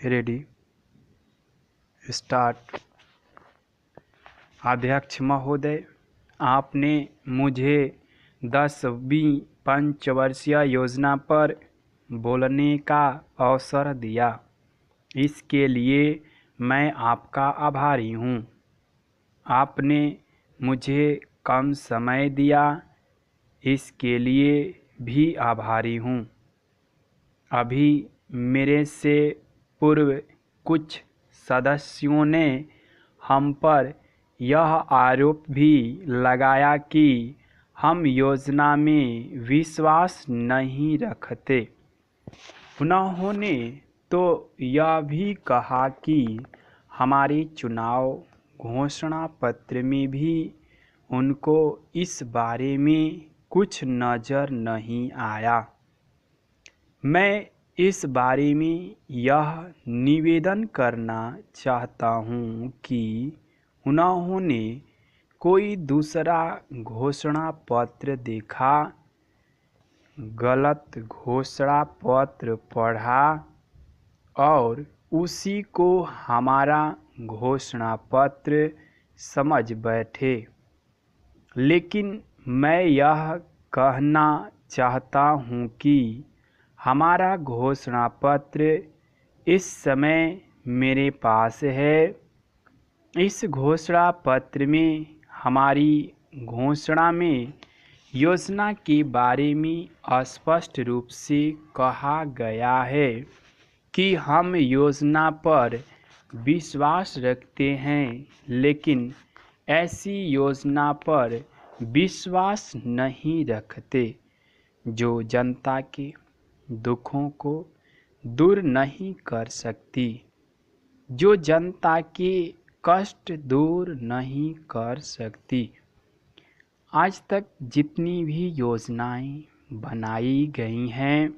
Ready start. अध्यक्ष महोदय, आपने मुझे 10वीं पंचवर्षीय योजना पर बोलने का अवसर दिया, इसके लिए मैं आपका आभारी हूँ। आपने मुझे कम समय दिया, इसके लिए भी आभारी हूँ। अभी मेरे से पूर्व कुछ सदस्यों ने हम पर यह आरोप भी लगाया कि हम योजना में विश्वास नहीं रखते। उन्होंने तो यह भी कहा कि हमारे चुनाव घोषणा पत्र में भी उनको इस बारे में कुछ नज़र नहीं आया। मैं इस बारे में यह निवेदन करना चाहता हूँ कि उन्होंने कोई दूसरा घोषणा पत्र देखा, गलत घोषणा पत्र पढ़ा और उसी को हमारा घोषणा पत्र समझ बैठे। लेकिन मैं यह कहना चाहता हूँ कि हमारा घोषणा पत्र इस समय मेरे पास है। इस घोषणा पत्र में हमारी घोषणा में योजना के बारे में स्पष्ट रूप से कहा गया है कि हम योजना पर विश्वास रखते हैं, लेकिन ऐसी योजना पर विश्वास नहीं रखते जो जनता के दुखों को दूर नहीं कर सकती, जो जनता के कष्ट दूर नहीं कर सकती। आज तक जितनी भी योजनाएं बनाई गई हैं,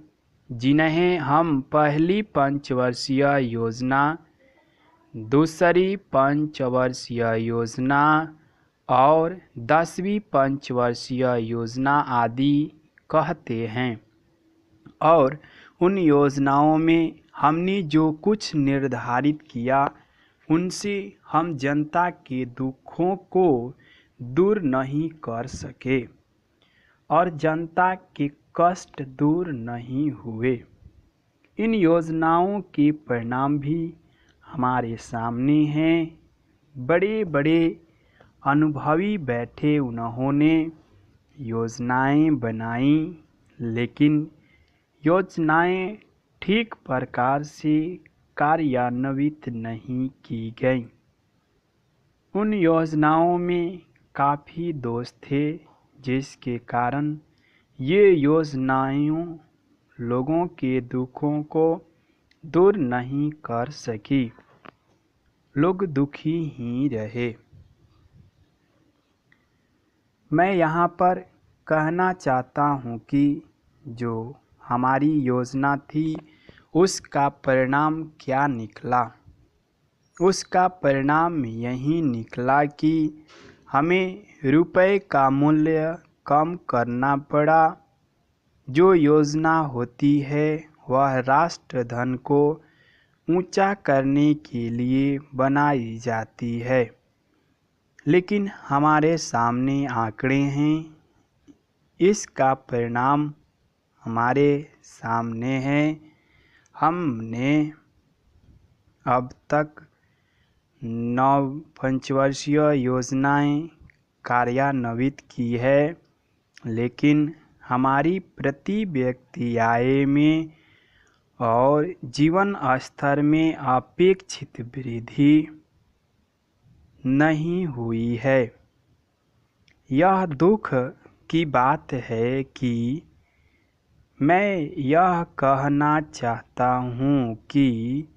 जिन्हें हम पहली पंचवर्षीय योजना, दूसरी पंचवर्षीय योजना और 10वीं पंचवर्षीय योजना आदि कहते हैं, और उन योजनाओं में हमने जो कुछ निर्धारित किया, उनसे हम जनता के दुखों को दूर नहीं कर सके और जनता के कष्ट दूर नहीं हुए। इन योजनाओं के परिणाम भी हमारे सामने हैं। बड़े बड़े अनुभवी बैठे उन्होंने योजनाएं बनाई, लेकिन योजनाएं ठीक प्रकार से कार्यान्वित नहीं की गई। उन योजनाओं में काफ़ी दोष थे, जिसके कारण ये योजनाएं लोगों के दुखों को दूर नहीं कर सकी। लोग दुखी ही रहे। मैं यहाँ पर कहना चाहता हूँ कि जो हमारी योजना थी, उसका परिणाम क्या निकला। उसका परिणाम यही निकला कि हमें रुपए का मूल्य कम करना पड़ा। जो योजना होती है वह राष्ट्र धन को ऊंचा करने के लिए बनाई जाती है, लेकिन हमारे सामने आंकड़े हैं। इसका परिणाम हमारे सामने है। हमने अब तक 9 पंचवर्षीय योजनाएं कार्यान्वित की है, लेकिन हमारी प्रति व्यक्ति आय में और जीवन स्तर में अपेक्षित वृद्धि नहीं हुई है। यह दुख की बात है कि मैं यह कहना चाहता हूँ कि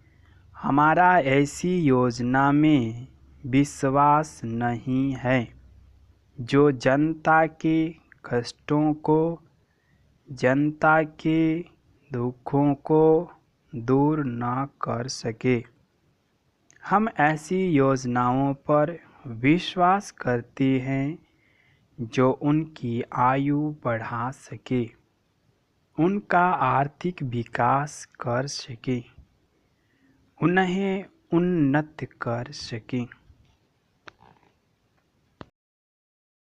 हमारा ऐसी योजना में विश्वास नहीं है जो जनता के कष्टों को, जनता के दुखों को दूर न कर सके। हम ऐसी योजनाओं पर विश्वास करते हैं जो उनकी आयु बढ़ा सके, उनका आर्थिक विकास कर सके, उन्हें उन्नत कर सकें।